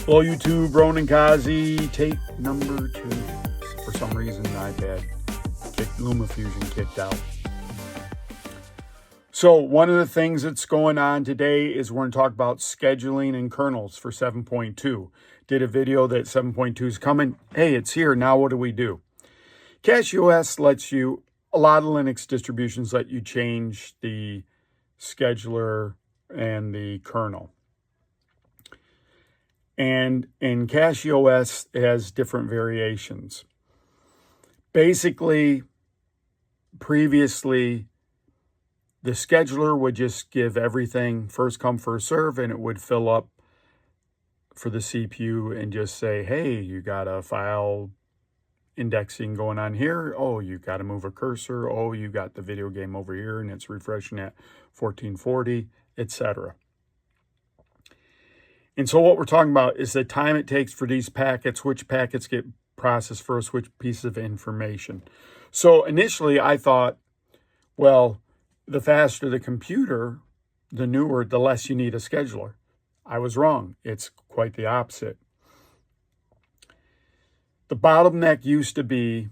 Hello YouTube, Ronan Kazi, tape number 2. For some reason, iPad LumaFusion kicked out. So one of the things that's going on today is we're going to talk about scheduling and kernels for 7.2. Did a video that 7.2 is coming. Hey, it's here. Now what do we do? CacheOS lets you, a lot of Linux distributions let you change the scheduler and the kernel. And in CacheOS, it has different variations. Basically, previously, the scheduler would just give everything first come, first serve, and it would fill up for the CPU and just say, hey, you got a file indexing going on here. Oh, you got to move a cursor. Oh, you got the video game over here, and it's refreshing at 1440, etc. And so what we're talking about is the time it takes for these packets, which packets get processed first, which piece of information. So initially I thought, well, the faster the computer, the newer, the less you need a scheduler. I was wrong. It's quite the opposite. The bottleneck used to be,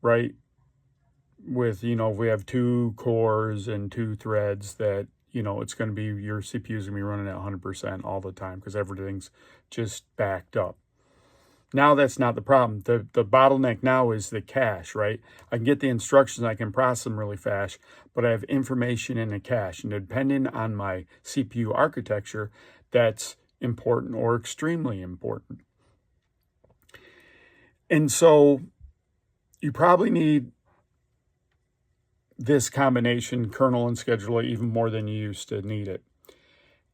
right, with, we have 2 cores and 2 threads that, it's going to be, your CPU is going to be running at 100% all the time because everything's just backed up. Now that's not the problem. The bottleneck now is the cache, right? I can get the instructions, I can process them really fast, but I have information in the cache. And depending on my CPU architecture, that's important or extremely important. And so you probably need this combination, kernel and scheduler, even more than you used to need it.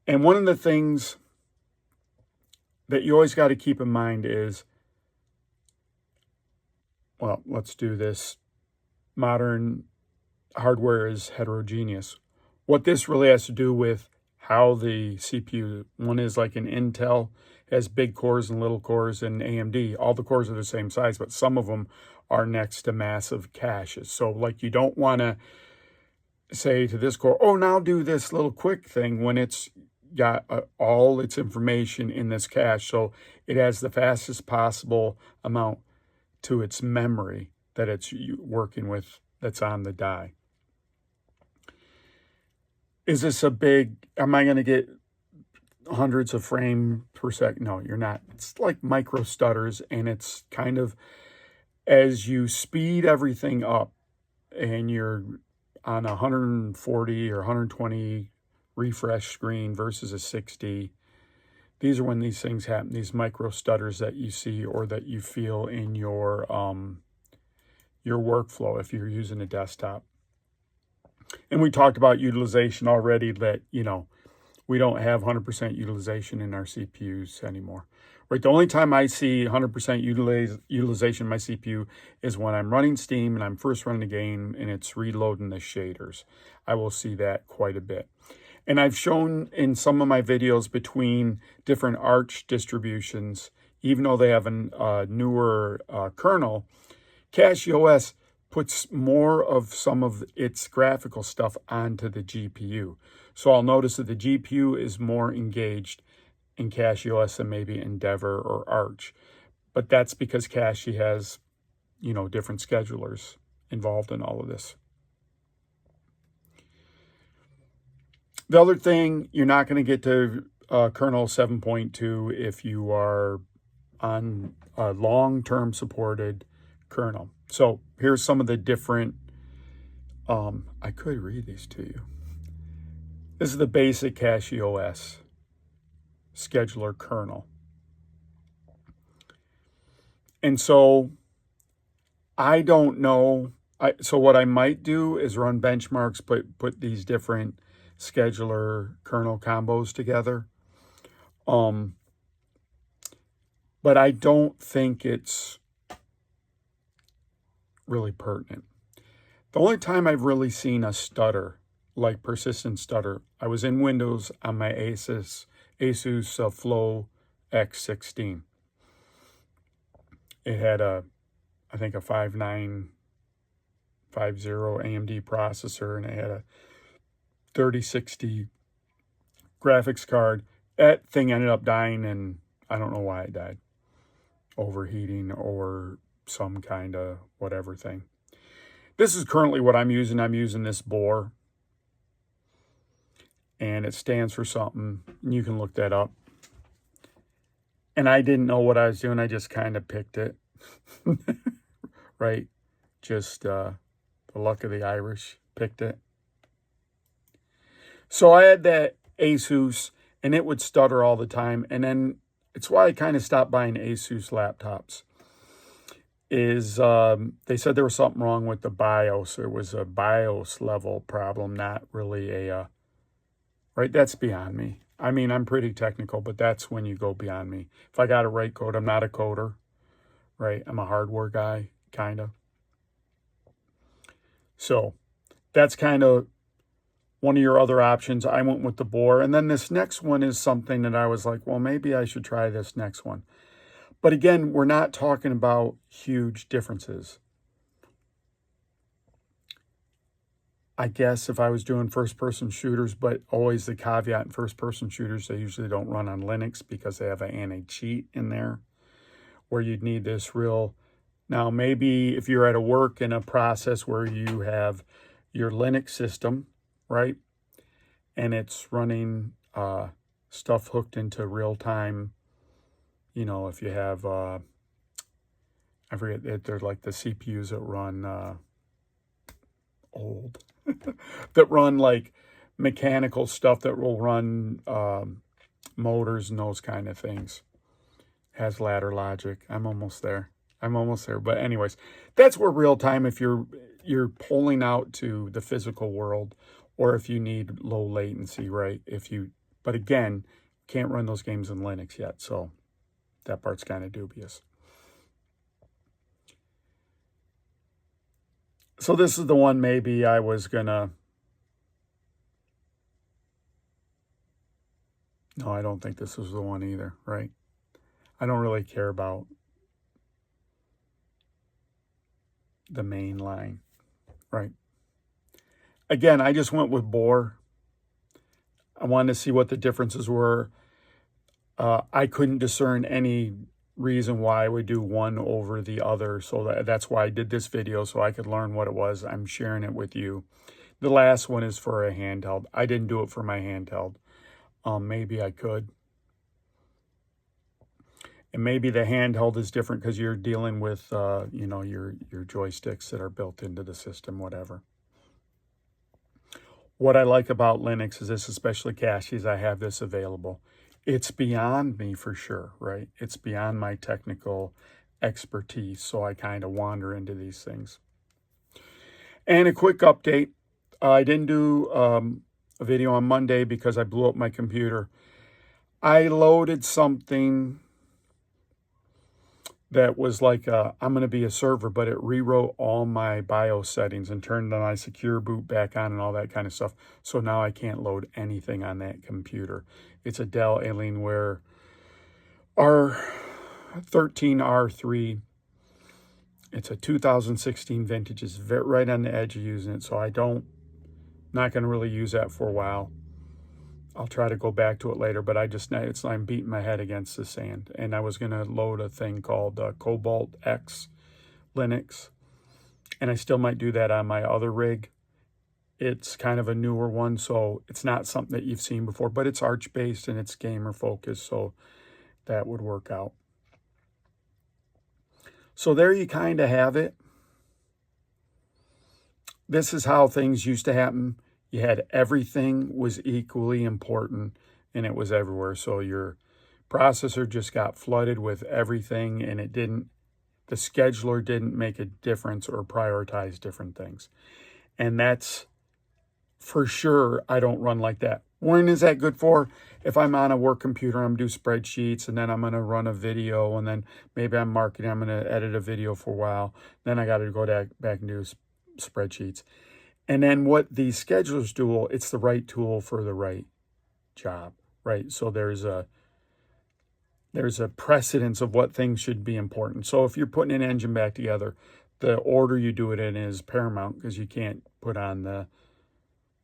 And one of the things that you always got to keep in mind is, well, let's do this. Modern hardware is heterogeneous. What this really has to do with how the CPU, one is like an Intel, has big cores and little cores, and AMD. All the cores are the same size, but some of them are next to massive caches. So like you don't want to say to this core, oh, now do this little quick thing when it's got all its information in this cache. So it has the fastest possible amount to its memory that it's working with that's on the die. Is this a big, am I going to get hundreds of frames per second? No, you're not. It's like micro stutters, and it's kind of, as you speed everything up and you're on 140 or 120 refresh screen versus a 60, these are when these things happen, these micro stutters that you see or that you feel in your workflow if you're using a desktop. And we talked about utilization already, that, we don't have 100% utilization in our CPUs anymore. Right, the only time I see 100% utilization in my CPU is when I'm running Steam and I'm first running a game and it's reloading the shaders. I will see that quite a bit. And I've shown in some of my videos between different Arch distributions, even though they have a newer kernel, CacheOS puts more of some of its graphical stuff onto the GPU. So I'll notice that the GPU is more engaged in CacheOS than maybe Endeavor or Arch. But that's because Cache has, different schedulers involved in all of this. The other thing, you're not going to get to kernel 7.2 if you are on a long-term supported kernel. So here's some of the different, I could read these to you. This is the basic CacheOS scheduler kernel. And so I don't know. So what I might do is run benchmarks, put these different scheduler kernel combos together. But I don't think it's really pertinent. The only time I've really seen a stutter, like persistent stutter, I was in Windows on my Asus Flow X16. It had I think a 5950 AMD processor, and it had a 3060 graphics card. That thing ended up dying in I don't know why it died. Overheating or some kind of whatever thing. This is currently what I'm using. I'm using this bore. And it stands for something. You can look that up. And I didn't know what I was doing. I just kind of picked it. Right? Just the luck of the Irish. Picked it. So I had that Asus, and it would stutter all the time. And then it's why I kind of stopped buying Asus laptops. They said there was something wrong with the BIOS. It was a BIOS level problem, not really a... right, that's beyond me. I mean, I'm pretty technical, but that's when you go beyond me. If I got to write code, I'm not a coder, right? I'm a hardware guy, kind of. So that's kind of one of your other options. I went with the bore. And then this next one is something that I was like, well, maybe I should try this next one. But again, we're not talking about huge differences. I guess if I was doing first-person shooters, but always the caveat in first-person shooters, they usually don't run on Linux because they have an anti-cheat in there where you'd need this real... Now, maybe if you're at a work in a process where you have your Linux system, right, and it's running stuff hooked into real-time, you know, if you have, I forget, they're like the CPUs that run old, that run like mechanical stuff that will run motors and those kind of things. Has ladder logic. I'm almost there. But anyways, that's where real time, if you're pulling out to the physical world, or if you need low latency, right? But again, can't run those games in Linux yet, so that part's kind of dubious. So this is the one maybe I was gonna... No, I don't think this was the one either, right? I don't really care about the Mainline, right? Again, I just went with bore. I wanted to see what the differences were. I couldn't discern any reason why I would do one over the other, so that's why I did this video, so I could learn what it was. I'm sharing it with you. The last one is for a handheld. I didn't do it for my handheld. Maybe I could. And maybe the handheld is different because you're dealing with, you know, your joysticks that are built into the system, whatever. What I like about Linux is this, especially caches, I have this available. It's beyond me for sure, right? It's beyond my technical expertise, so I kind of wander into these things. And a quick update. I didn't do a video on Monday because I blew up my computer. I loaded something that was like, I'm going to be a server, but it rewrote all my BIOS settings and turned my secure boot back on and all that kind of stuff. So now I can't load anything on that computer. It's a Dell Alienware R13R3. It's a 2016 vintage. It's right on the edge of using it, so not going to really use that for a while. I'll try to go back to it later, but I'm beating my head against the sand. And I was going to load a thing called Cobalt X Linux, and I still might do that on my other rig. It's kind of a newer one, so it's not something that you've seen before, but it's Arch-based and it's gamer-focused, so that would work out. So there you kind of have it. This is how things used to happen. You had everything was equally important, and it was everywhere. So your processor just got flooded with everything, and the scheduler didn't make a difference or prioritize different things. And that's for sure, I don't run like that. When is that good for? If I'm on a work computer, I'm doing spreadsheets, and then I'm going to run a video, and then maybe I'm marketing, I'm going to edit a video for a while. Then I got to go back and do spreadsheets. And then what these schedulers do, it's the right tool for the right job, right? So there's a precedence of what things should be important. So if you're putting an engine back together, the order you do it in is paramount because you can't put on the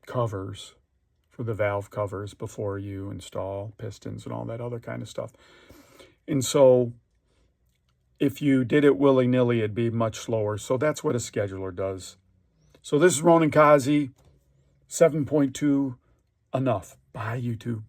covers for the valve covers before you install pistons and all that other kind of stuff. And so if you did it willy-nilly, it'd be much slower. So that's what a scheduler does. So this is Ronan Kazi, 7.2, enough. Bye, YouTube.